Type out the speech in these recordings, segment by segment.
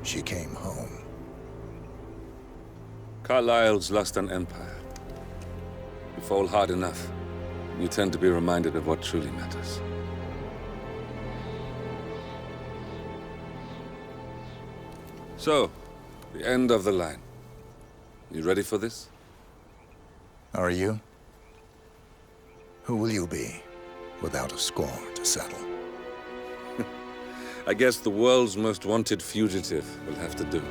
she came home. Carlyle's lost an empire. You fall hard enough, you tend to be reminded of what truly matters. So, the end of the line. You ready for this? Are you? Who will you be, without a score to settle? I guess the world's most wanted fugitive will have to do.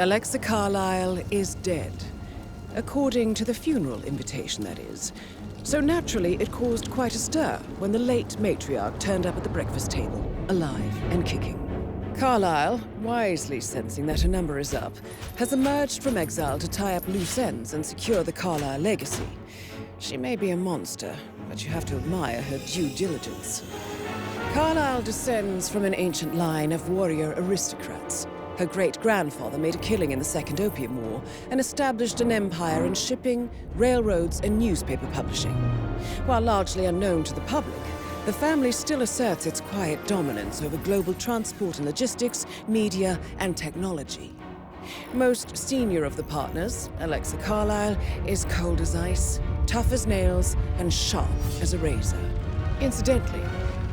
Alexa Carlyle is dead. According to the funeral invitation, that is. So naturally, it caused quite a stir when the late matriarch turned up at the breakfast table, alive and kicking. Carlyle, wisely sensing that her number is up, has emerged from exile to tie up loose ends and secure the Carlyle legacy. She may be a monster, but you have to admire her due diligence. Carlyle descends from an ancient line of warrior aristocrats. Her great-grandfather made a killing in the Second Opium War and established an empire in shipping, railroads, and newspaper publishing. While largely unknown to the public, the family still asserts its quiet dominance over global transport and logistics, media, and technology. Most senior of the partners, Alexa Carlyle, is cold as ice, tough as nails, and sharp as a razor. Incidentally,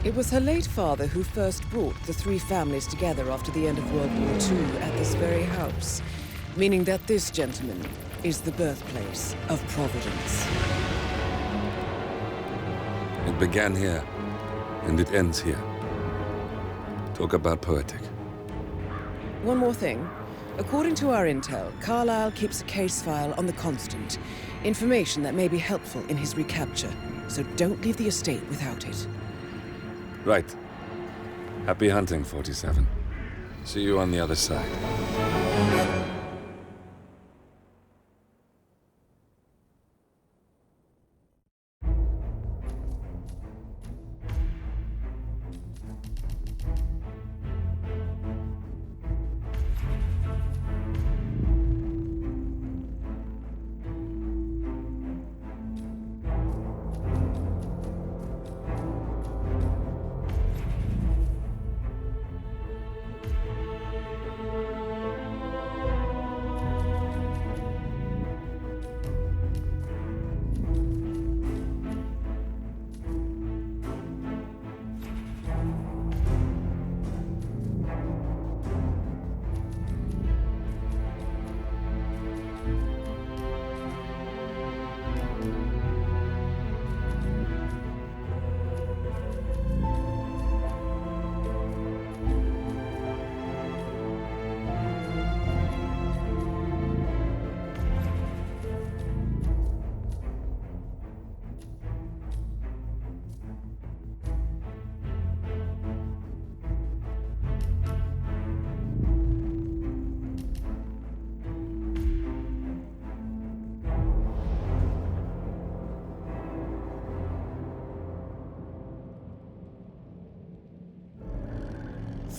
it was her late father who first brought the three families together after the end of World War II at this very house, meaning that this gentleman is the birthplace of Providence. It began here, and it ends here. Talk about poetic. One more thing. According to our intel, Carlyle keeps a case file on the Constant. Information that may be helpful in his recapture, so don't leave the estate without it. Right. Happy hunting, 47. See you on the other side.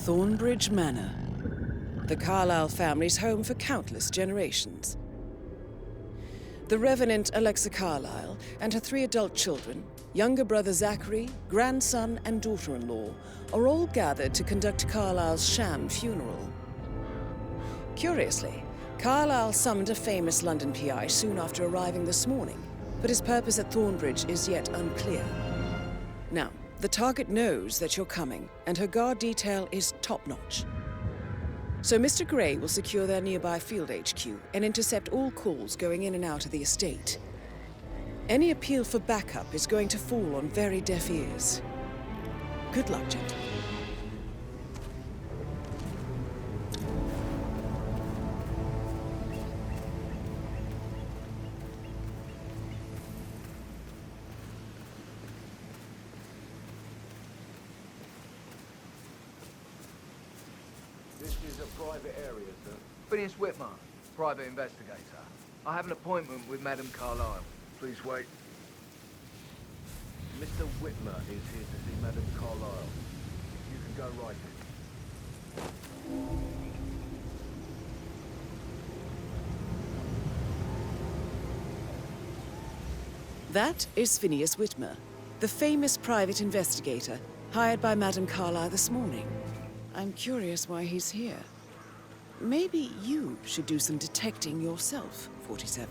Thornbridge Manor, the Carlyle family's home for countless generations. The Revenant Alexa Carlyle and her 3 adult children, younger brother Zachary, grandson, and daughter-in-law, are all gathered to conduct Carlyle's sham funeral. Curiously, Carlyle summoned a famous London PI soon after arriving this morning, but his purpose at Thornbridge is yet unclear. Now, the target knows that you're coming, and her guard detail is top-notch. So Mr. Gray will secure their nearby field HQ and intercept all calls going in and out of the estate. Any appeal for backup is going to fall on very deaf ears. Good luck, gentlemen. This is a private area, sir. Phineas Whitmer, private investigator. I have an appointment with Madame Carlyle. Please wait. Mr. Whitmer is here to see Madame Carlyle. You can go right in. That is Phineas Whitmer, The famous private investigator, hired by Madame Carlyle this morning. I'm curious why he's here. Maybe you should do some detecting yourself, 47.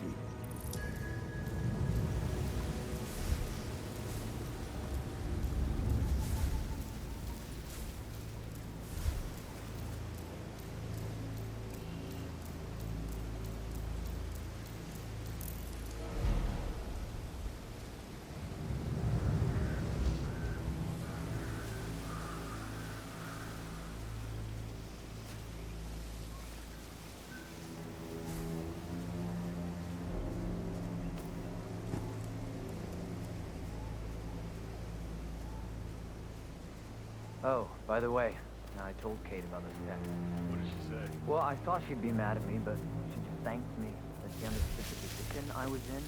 Oh, by the way, I told Kate about this death. What did she say? Well, I thought she'd be mad at me, but she just thanked me that she understood the position I was in.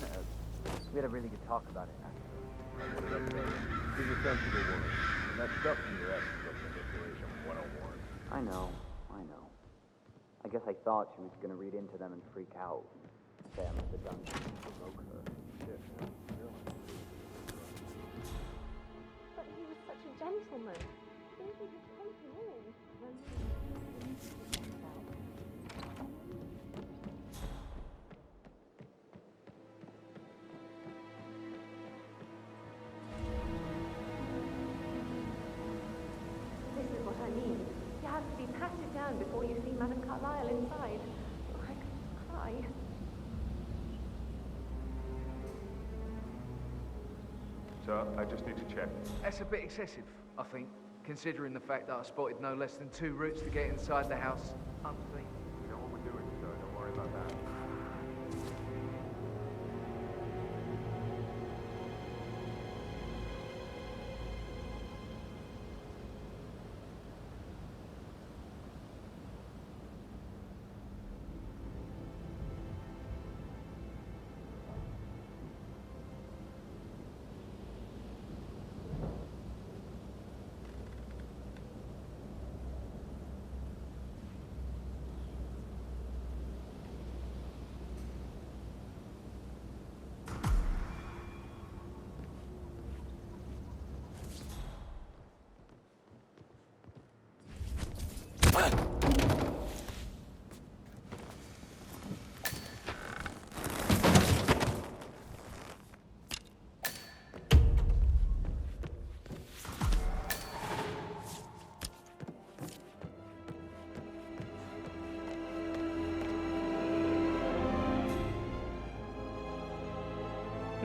We had a really good talk about it after. What did I tell you? She's a sensible woman. And that stuff in your ass is like manipulation 101. I know. I guess I thought she was gonna read into them and freak out. Say I must have done something to provoke her. Shit, man. Really? But he was such a gentleman. Think he could take him in. This is what I mean. You have to be patted down before you see Madame Carlyle inside. Oh, I could cry. So, I just need to check. That's a bit excessive, I think, considering the fact that I spotted no less than 2 routes to get inside the house unseen. You know what we're doing, so don't worry about that.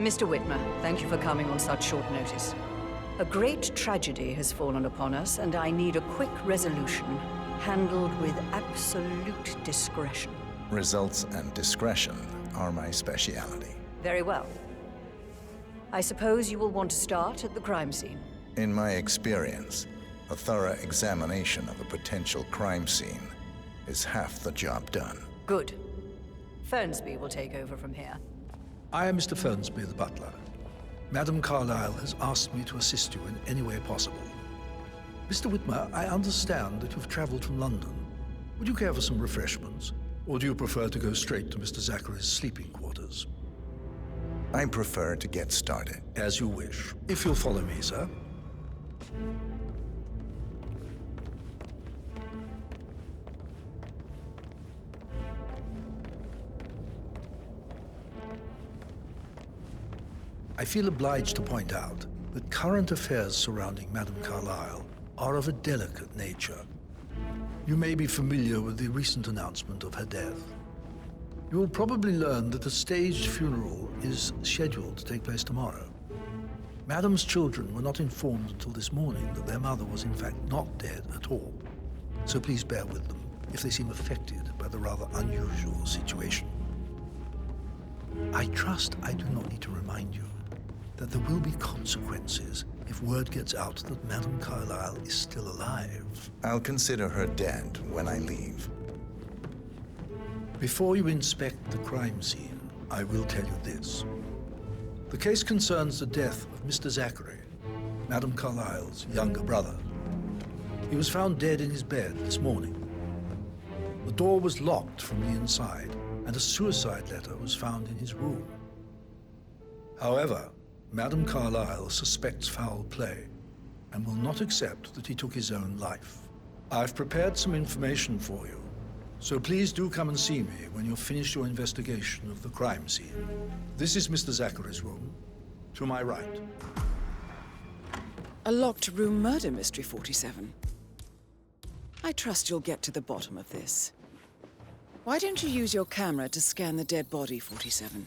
Mr. Whitmer, thank you for coming on such short notice. A great tragedy has fallen upon us, and I need a quick resolution, handled with absolute discretion. Results and discretion are my speciality. Very well. I suppose you will want to start at the crime scene. In my experience, a thorough examination of a potential crime scene is half the job done. Good. Fernsby will take over from here. I am Mr. Fernsby, the butler. Madame Carlyle has asked me to assist you in any way possible. Mr. Whitmer, I understand that you've traveled from London. Would you care for some refreshments? Or do you prefer to go straight to Mr. Zachary's sleeping quarters? I prefer to get started. As you wish. If you'll follow me, sir. I feel obliged to point out that current affairs surrounding Madame Carlyle are of a delicate nature. You may be familiar with the recent announcement of her death. You will probably learn that a staged funeral is scheduled to take place tomorrow. Madame's children were not informed until this morning that their mother was in fact not dead at all. So please bear with them if they seem affected by the rather unusual situation. I trust I do not need to remind you that there will be consequences if word gets out that Madame Carlyle is still alive. I'll consider her dead when I leave. Before you inspect the crime scene, I will tell you this. The case concerns the death of Mr. Zachary, Madame Carlyle's younger brother. He was found dead in his bed this morning. The door was locked from the inside, and a suicide letter was found in his room. However, Madame Carlyle suspects foul play and will not accept that he took his own life. I've prepared some information for you, so please do come and see me when you've finished your investigation of the crime scene. This is Mr. Zachary's room, to my right. A locked room murder mystery, 47. I trust you'll get to the bottom of this. Why don't you use your camera to scan the dead body, 47?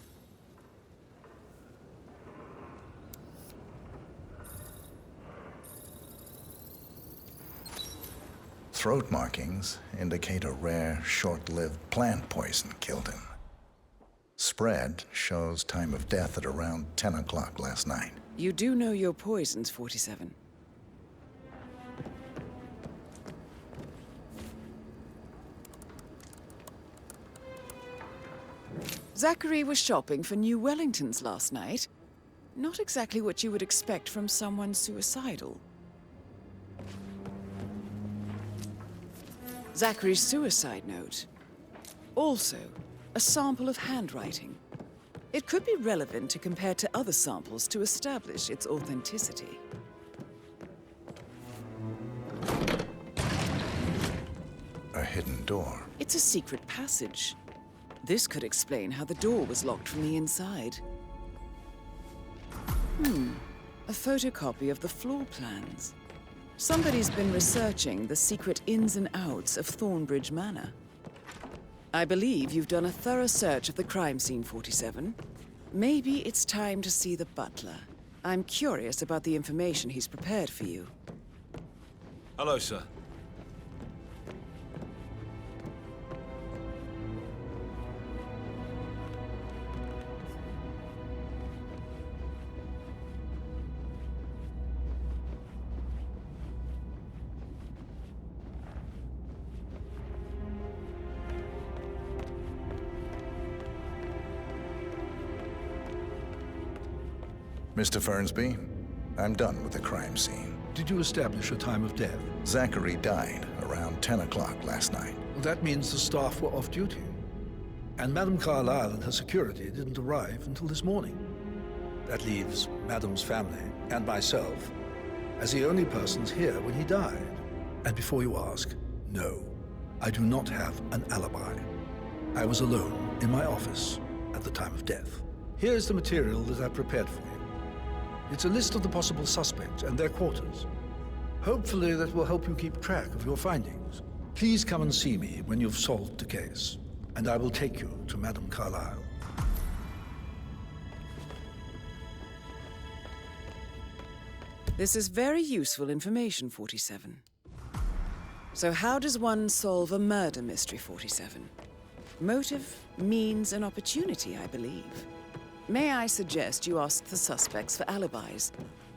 Throat markings indicate a rare, short-lived plant poison killed him. Spread shows time of death at around 10 o'clock last night. You do know your poisons, 47. Zachary was shopping for new Wellingtons last night. Not exactly what you would expect from someone suicidal. Zachary's suicide note. Also, a sample of handwriting. It could be relevant to compare to other samples to establish its authenticity. A hidden door. It's a secret passage. This could explain how the door was locked from the inside. A photocopy of the floor plans. Somebody's been researching the secret ins and outs of Thornbridge Manor. I believe you've done a thorough search of the crime scene, 47. Maybe it's time to see the butler. I'm curious about the information he's prepared for you. Hello, sir. Mr. Fernsby, I'm done with the crime scene. Did you establish a time of death? Zachary died around 10 o'clock last night. Well, that means the staff were off duty. And Madame Carlyle and her security didn't arrive until this morning. That leaves Madame's family and myself as the only persons here when he died. And before you ask, no, I do not have an alibi. I was alone in my office at the time of death. Here's the material that I prepared for you. It's a list of the possible suspects and their quarters. Hopefully that will help you keep track of your findings. Please come and see me when you've solved the case, and I will take you to Madame Carlyle. This is very useful information, 47. So how does one solve a murder mystery, 47? Motive, means, and opportunity, I believe. May I suggest you ask the suspects for alibis?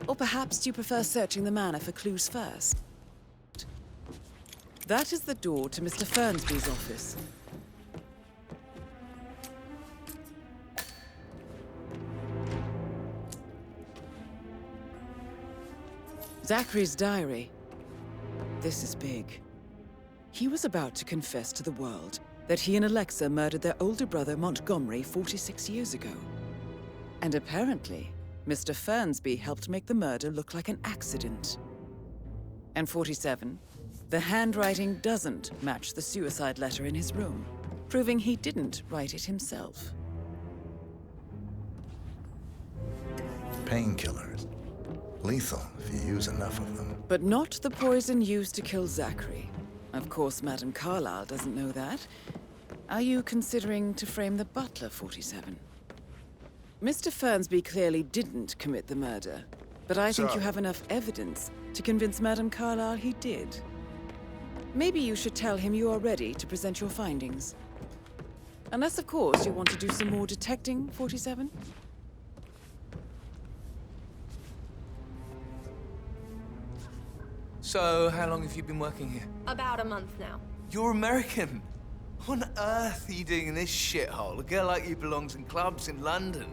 Or perhaps do you prefer searching the manor for clues first? That is the door to Mr. Fernsby's office. Zachary's diary. This is big. He was about to confess to the world that he and Alexa murdered their older brother Montgomery 46 years ago. And apparently, Mr. Fernsby helped make the murder look like an accident. And 47, the handwriting doesn't match the suicide letter in his room, proving he didn't write it himself. Painkillers. Lethal if you use enough of them. But not the poison used to kill Zachary. Of course, Madame Carlyle doesn't know that. Are you considering to frame the butler, 47? Mr. Fernsby clearly didn't commit the murder, but I think you have enough evidence to convince Madame Carlyle he did. Maybe you should tell him you are ready to present your findings. Unless, of course, you want to do some more detecting, 47? So, how long have you been working here? About a month now. You're American. What on earth are you doing in this shithole? A girl like you belongs in clubs in London.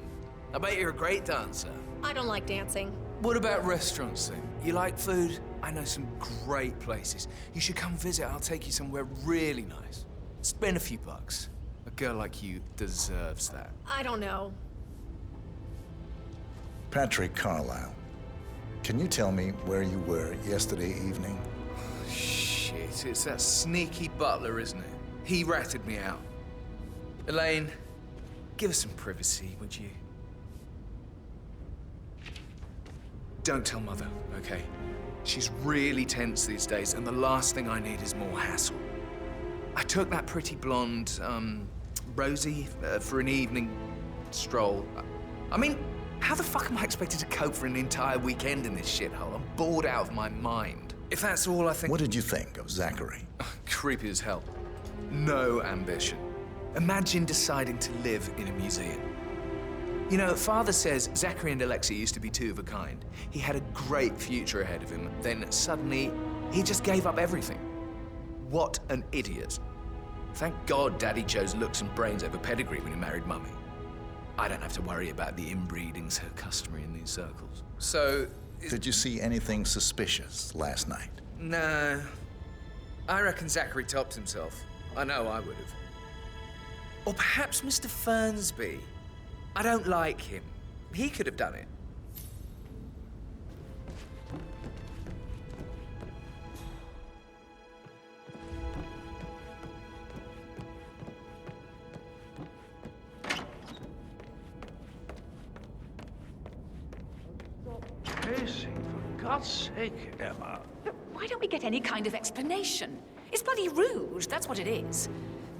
I bet you're a great dancer. I don't like dancing. What about restaurants then? You like food? I know some great places. You should come visit. I'll take you somewhere really nice. Spend a few bucks. A girl like you deserves that. I don't know. Patrick Carlisle, can you tell me where you were yesterday evening? Shit, it's that sneaky butler, isn't it? He ratted me out. Elaine, give us some privacy, would you? Don't tell Mother, okay? She's really tense these days, and the last thing I need is more hassle. I took that pretty blonde, Rosie, for an evening stroll. I mean, how the fuck am I expected to cope for an entire weekend in this shithole? I'm bored out of my mind. If that's all I think... What did you think of Zachary? Creepy as hell. No ambition. Imagine deciding to live in a museum. You know, Father says Zachary and Alexa used to be two of a kind. He had a great future ahead of him. Then suddenly, he just gave up everything. What an idiot. Thank God Daddy chose looks and brains over pedigree when he married Mummy. I don't have to worry about the inbreeding so customary in these circles. So... Did you see anything suspicious last night? No. I reckon Zachary topped himself. I know I would have. Or perhaps Mr. Fernsby. I don't like him. He could have done it. Pacing, for God's sake, Emma. But why don't we get any kind of explanation? It's bloody rude, that's what it is.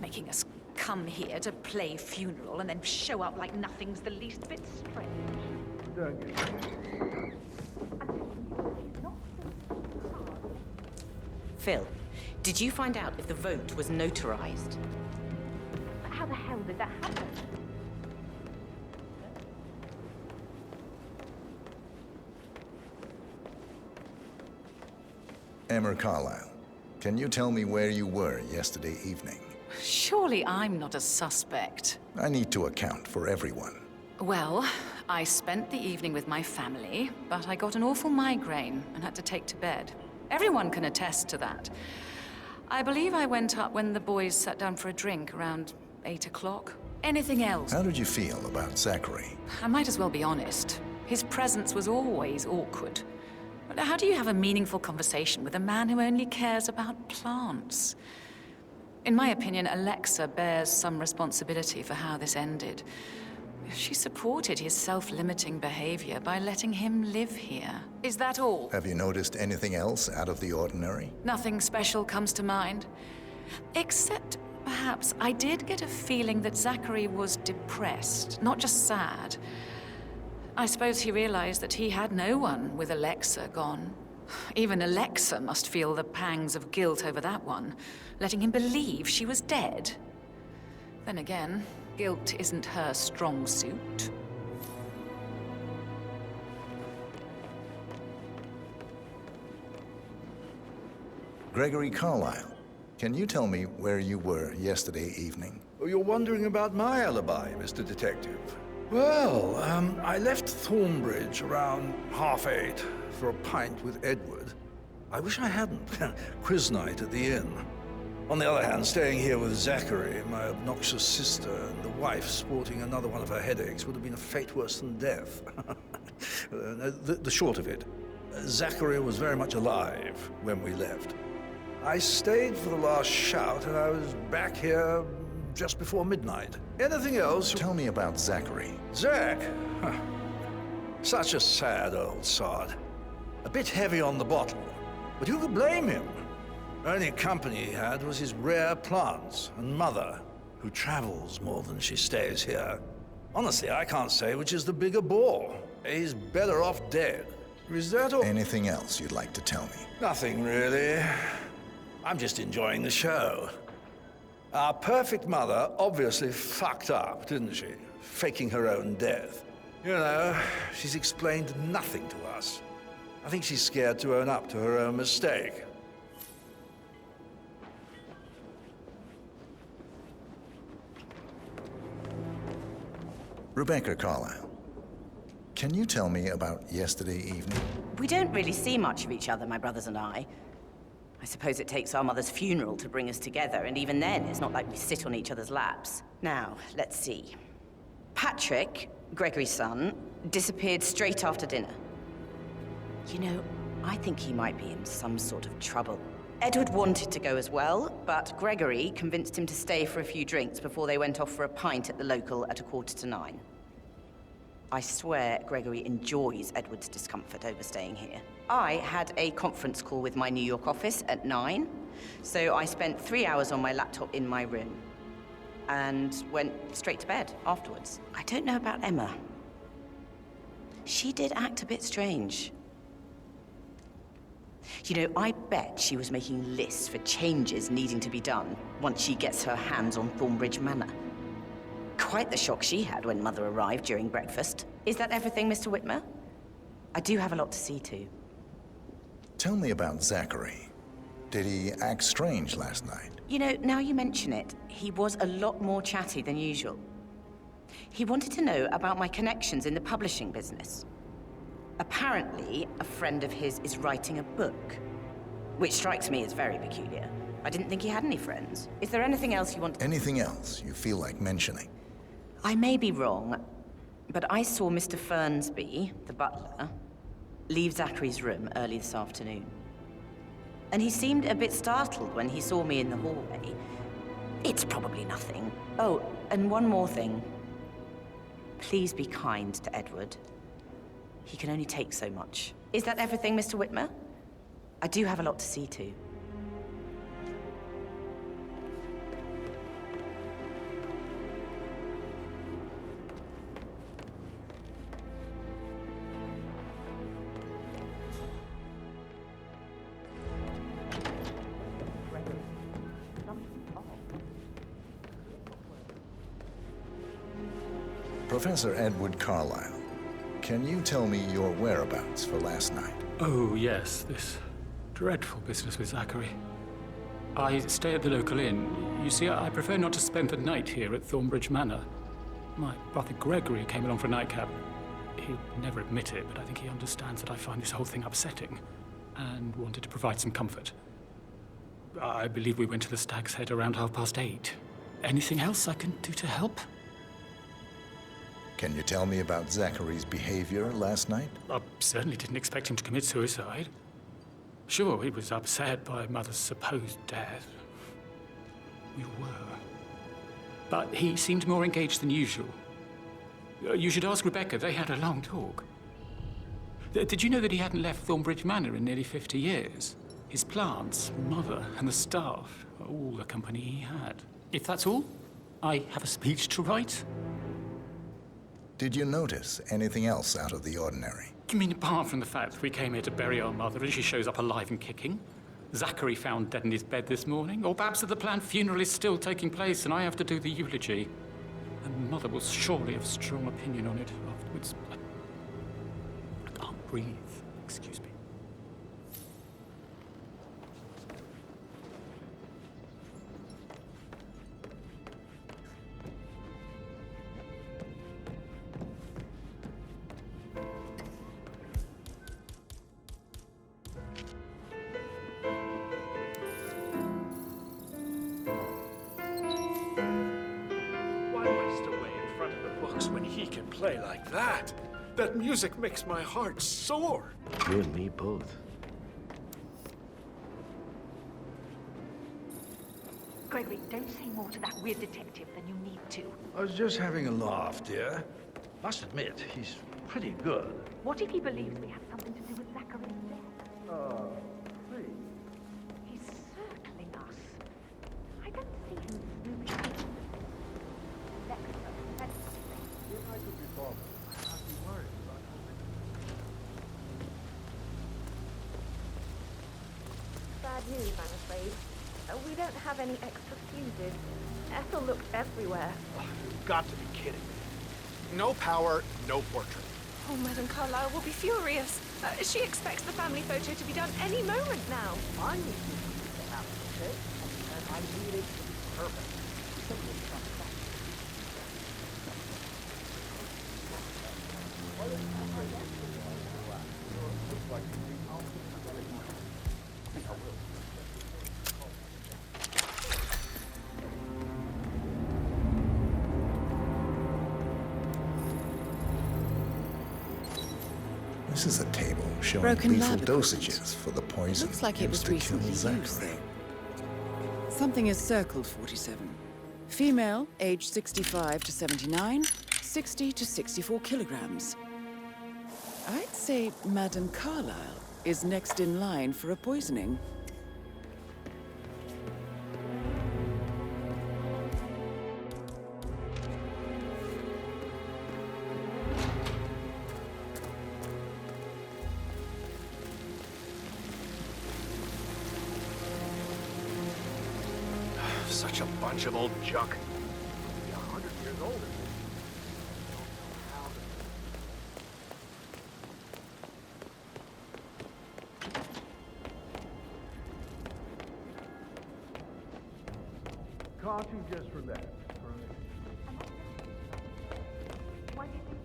Making us come here to play funeral and then show up like nothing's the least bit strange. Don't get Phil, did you find out if the vote was notarized? But how the hell did that happen? Emma Carlisle, can you tell me where you were yesterday evening? Surely I'm not a suspect. I need to account for everyone. Well, I spent the evening with my family, but I got an awful migraine and had to take to bed. Everyone can attest to that. I believe I went up when the boys sat down for a drink around 8 o'clock. Anything else? How did you feel about Zachary? I might as well be honest. His presence was always awkward. But how do you have a meaningful conversation with a man who only cares about plants? In my opinion, Alexa bears some responsibility for how this ended. She supported his self-limiting behavior by letting him live here. Is that all? Have you noticed anything else out of the ordinary? Nothing special comes to mind. Except, perhaps, I did get a feeling that Zachary was depressed, not just sad. I suppose he realized that he had no one with Alexa gone. Even Alexa must feel the pangs of guilt over that one, letting him believe she was dead. Then again, guilt isn't her strong suit. Gregory Carlisle, can you tell me where you were yesterday evening? Oh, you're wondering about my alibi, Mr. Detective. Well, I left Thornbridge around 8:30 for a pint with Edward. I wish I hadn't. Quiz night at the inn. On the other hand, staying here with Zachary, my obnoxious sister, and the wife sporting another one of her headaches would have been a fate worse than death. The short of it, Zachary was very much alive when we left. I stayed for the last shout, and I was back here just before midnight. Anything else? Tell me about Zachary. Zach? Huh. Such a sad old sod. A bit heavy on the bottle, but who could blame him? Only company he had was his rare plants and mother, who travels more than she stays here. Honestly, I can't say which is the bigger bore. He's better off dead. Is that all? Anything else you'd like to tell me? Nothing, really. I'm just enjoying the show. Our perfect mother obviously fucked up, didn't she? Faking her own death. You know, she's explained nothing to us. I think she's scared to own up to her own mistake. Rebecca Carlisle, can you tell me about yesterday evening? We don't really see much of each other, my brothers and I. I suppose it takes our mother's funeral to bring us together, and even then, it's not like we sit on each other's laps. Now, let's see. Patrick Gregory's son, disappeared straight after dinner. You know, I think he might be in some sort of trouble. Edward wanted to go as well, but Gregory convinced him to stay for a few drinks before they went off for a pint at the local at 9:15. I swear Gregory enjoys Edward's discomfort over staying here. I had a conference call with my New York office at 9, so I spent 3 hours on my laptop in my room and went straight to bed afterwards. I don't know about Emma. She did act a bit strange. You know, I bet she was making lists for changes needing to be done once she gets her hands on Thornbridge Manor. Quite the shock she had when Mother arrived during breakfast. Is that everything, Mr. Whitmer? I do have a lot to see to. Tell me about Zachary. Did he act strange last night? You know, now you mention it, he was a lot more chatty than usual. He wanted to know about my connections in the publishing business. Apparently, a friend of his is writing a book, which strikes me as very peculiar. I didn't think he had any friends. Is there anything else you want to... Anything else you feel like mentioning? I may be wrong, but I saw Mr. Fernsby, the butler, leave Zachary's room early this afternoon. And he seemed a bit startled when he saw me in the hallway. It's probably nothing. Oh, and one more thing. Please be kind to Edward. He can only take so much. Is that everything, Mr. Whitmer? I do have a lot to see to. Professor Edward Carlyle, can you tell me your whereabouts for last night? Oh, yes, this dreadful business with Zachary. I stay at the local inn. You see, I prefer not to spend the night here at Thornbridge Manor. My brother Gregory came along for a nightcap. He'd never admit it, but I think he understands that I find this whole thing upsetting and wanted to provide some comfort. I believe we went to the Stag's Head around 8:30. Anything else I can do to help? Can you tell me about Zachary's behavior last night? I certainly didn't expect him to commit suicide. Sure, he was upset by Mother's supposed death. We were. But he seemed more engaged than usual. You should ask Rebecca. They had a long talk. Did you know that he hadn't left Thornbridge Manor in nearly 50 years? His plants, Mother, and the staff, all the company he had. If that's all, I have a speech to write. Did you notice anything else out of the ordinary? You mean apart from the fact that we came here to bury our mother and she shows up alive and kicking? Zachary found dead in his bed this morning? Or perhaps that the planned funeral is still taking place and I have to do the eulogy? And Mother will surely have strong opinion on it afterwards. I can't breathe. Excuse me. When he can play like that. That music makes my heart soar. You and me both. Gregory, don't say more to that weird detective than you need to. I was just having a laugh, dear. Must admit, he's pretty good. What if he believes we have something to do with Zachary's death? Please. He's circling us. I don't see him moving. If I could be bothered, I'd be worried about Bad news, I'm afraid. We don't have any extra fuses. Ethel looked everywhere. Oh, you've got to be kidding me. No power, no portrait. Oh, Madame Carlyle will be furious. She expects the family photo to be done any moment now. I need to happen, okay? And I need it to be perfect. Simply trust that. This is a table showing Broken lethal lab equipment. dosages for the poison Looks like it was used to kill recently Zachary. used, though. Something is circled 47. Female, age 65 to 79, 60 to 64 kilograms. I'd say Madame Carlyle is next in line for a poisoning. Such a bunch of old junk. Be 100 years old. Can't you just relax for a minute? Why do you think?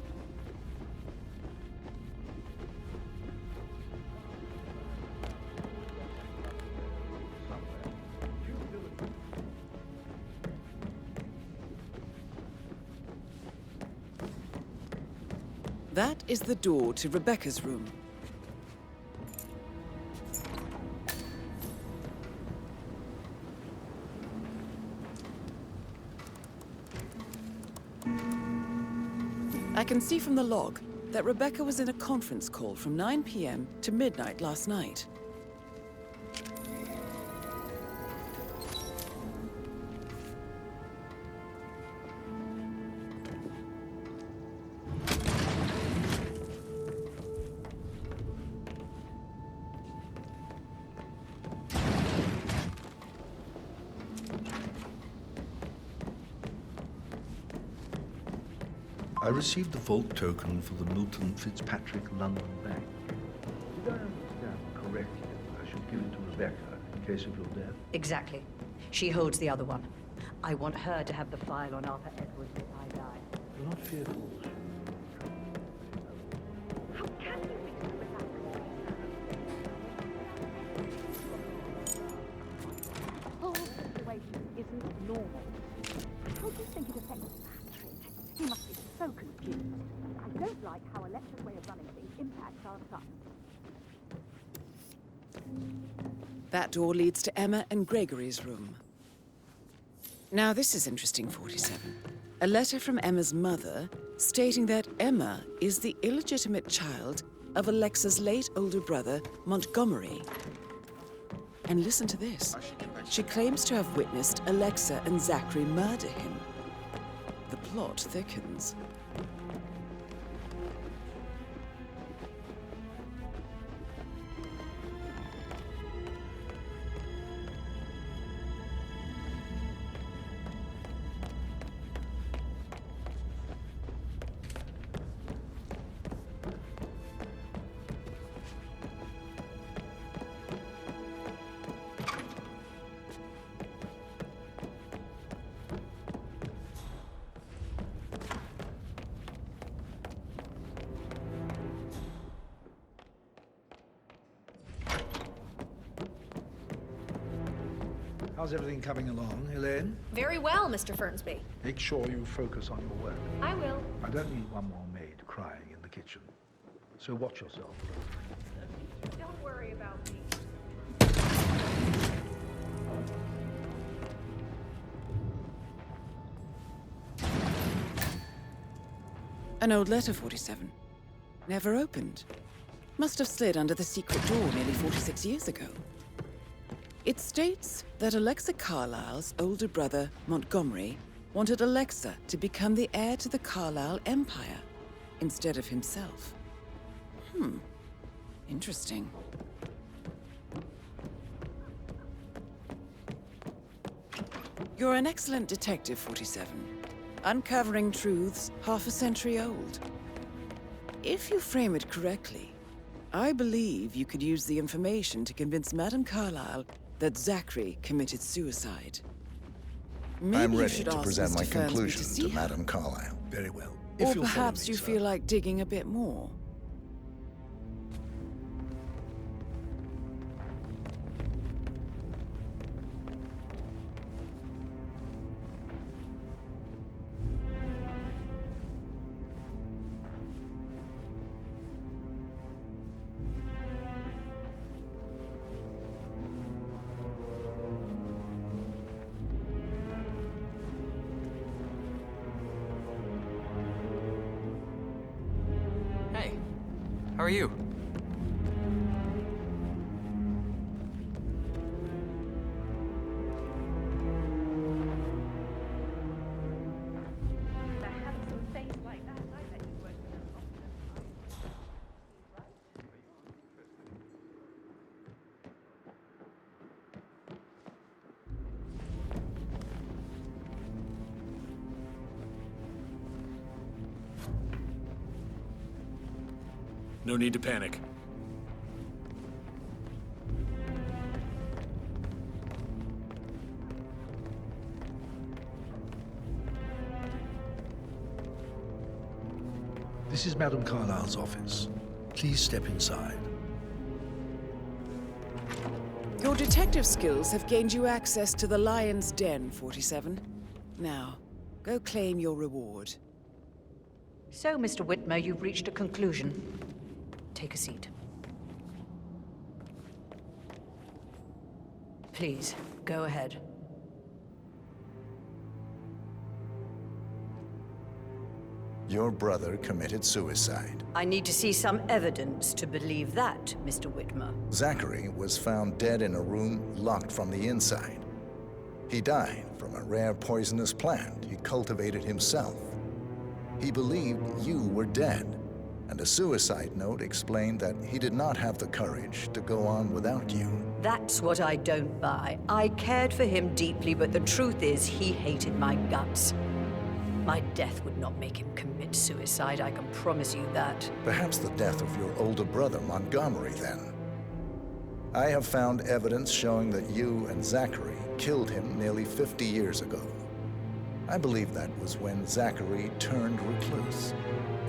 That is the door to Rebecca's room. I can see from the log that Rebecca was in a conference call from 9 p.m. to midnight last night. I received the vault token for the Milton Fitzpatrick London Bank. Did I understand correctly I should give it to Rebecca in case of your death? Exactly. She holds the other one. I want her to have the file on Arthur Edwards if I die. Do not fear fools. How can you mix them with that? The whole situation isn't normal. How do you think it affects Patrick? He must be so confused. I don't like how Alexa's way of running things impacts our son. That door leads to Emma and Gregory's room. Now this is interesting, 47. A letter from Emma's mother stating that Emma is the illegitimate child of Alexa's late older brother, Montgomery. And listen to this. She claims to have witnessed Alexa and Zachary murder him. The plot thickens. How's everything coming along, Elaine? Very well, Mr. Fernsby. Make sure you focus on your work. I will. I don't need one more maid crying in the kitchen. So watch yourself. Don't worry about me. An old letter, 47. Never opened. Must have slid under the secret door nearly 46 years ago. It states that Alexa Carlyle's older brother, Montgomery, wanted Alexa to become the heir to the Carlyle Empire instead of himself. Interesting. You're an excellent detective, 47. Uncovering truths half a century old. If you frame it correctly, I believe you could use the information to convince Madame Carlyle that Zachary committed suicide. Maybe I'm you ready should to ask present Mr. my Fernsby conclusion to see to her. Madame Carlyle. Very well. Or If you'll follow perhaps me, you sir. feel like digging a bit more. How are you? No need to panic. This is Madame Carlyle's office. Please step inside. Your detective skills have gained you access to the Lion's Den, 47. Now, go claim your reward. So, Mr. Whitmer, you've reached a conclusion. Take a seat. Please, go ahead. Your brother committed suicide. I need to see some evidence to believe that, Mr. Whitmer. Zachary was found dead in a room locked from the inside. He died from a rare poisonous plant he cultivated himself. He believed you were dead, and a suicide note explained that he did not have the courage to go on without you. That's what I don't buy. I cared for him deeply, but the truth is he hated my guts. My death would not make him commit suicide, I can promise you that. Perhaps the death of your older brother, Montgomery, then. I have found evidence showing that you and Zachary killed him nearly 50 years ago. I believe that was when Zachary turned recluse.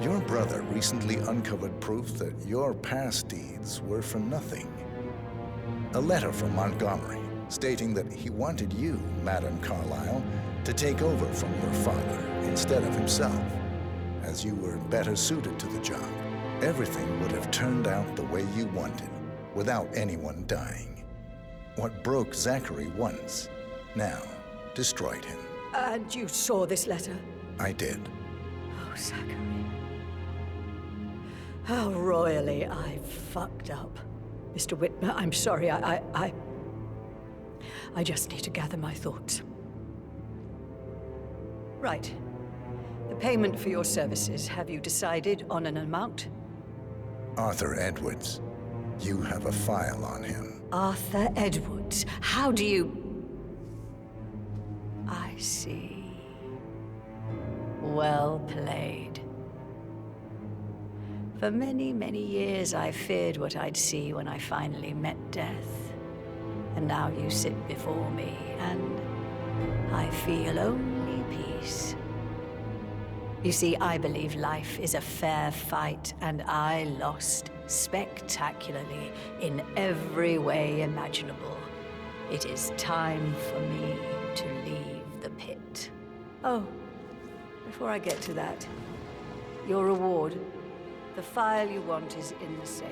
Your brother recently uncovered proof that your past deeds were for nothing. A letter from Montgomery stating that he wanted you, Madame Carlyle, to take over from your father instead of himself, as you were better suited to the job. Everything would have turned out the way you wanted, without anyone dying. What broke Zachary once, now destroyed him. And you saw this letter? I did. Oh, Zachary. How royally I fucked up. Mr. Whitmer, I'm sorry, I just need to gather my thoughts. Right. The payment for your services, have you decided on an amount? Arthur Edwards. You have a file on him. Arthur Edwards. How do you... I see. Well played. For many, many years, I feared what I'd see when I finally met death. And now you sit before me, and I feel only peace. You see, I believe life is a fair fight, and I lost spectacularly in every way imaginable. It is time for me to leave the pit. Oh, before I get to that, your reward. The file you want is in the safe.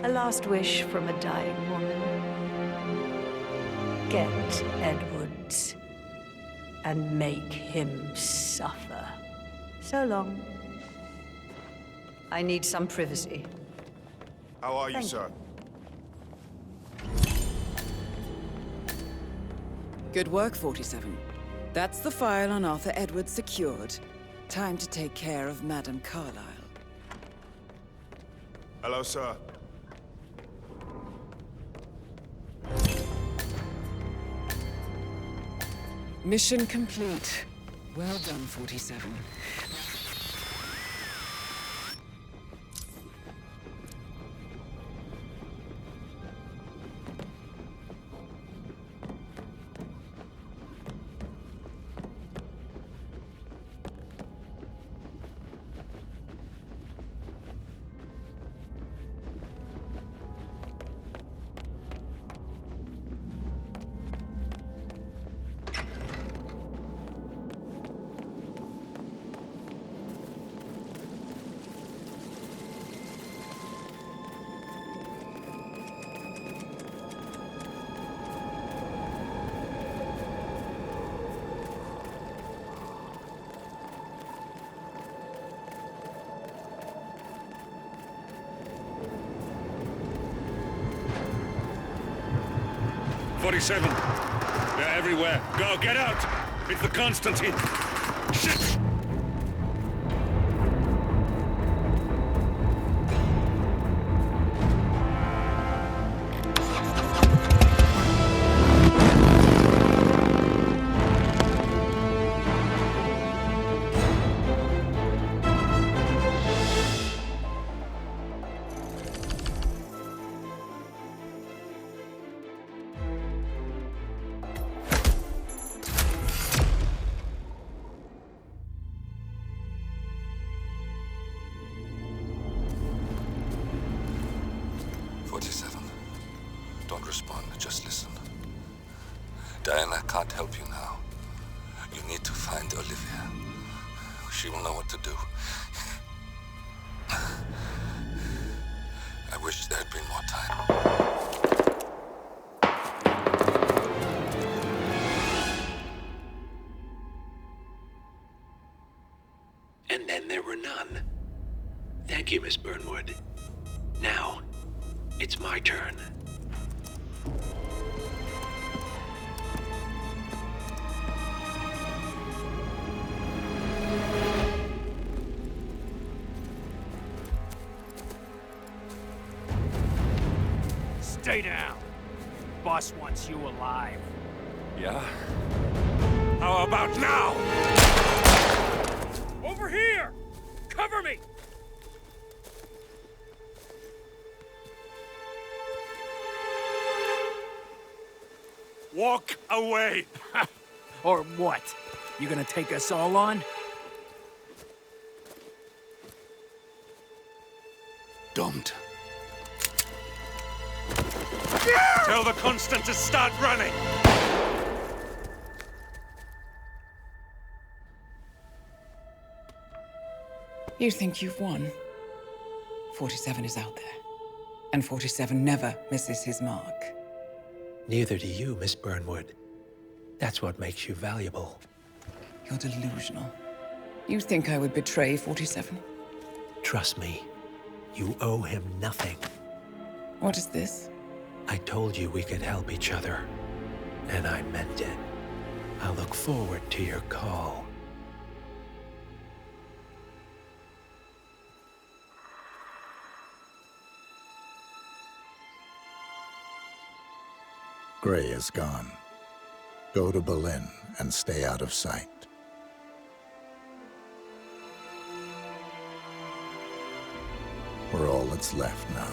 A last wish from a dying woman. Get Edwards and make him suffer. So long. I need some privacy. How are you, Thank sir? Good work, 47. That's the file on Arthur Edwards secured. Time to take care of Madame Carlyle. Hello, sir. Mission complete. Well done, 47. 47. They're everywhere. Go, get out! It's the Constantine. Shit! Don't respond, just listen. Diana can't help you now. You need to find Olivia. She will know what to do. I wish there had been more time. And then there were none. Thank you, Miss Burnwood. Now, it's my turn. Stay down. Boss wants you alive. Yeah? How about now? Over here! Cover me! Walk away! Or what? You gonna take us all on? Don't. Tell the Constant to start running! You think you've won? 47 is out there. And 47 never misses his mark. Neither do you, Miss Burnwood. That's what makes you valuable. You're delusional. You think I would betray 47? Trust me, you owe him nothing. What is this? I told you we could help each other, and I meant it. I'll look forward to your call. Gray is gone. Go to Berlin and stay out of sight. We're all that's left now.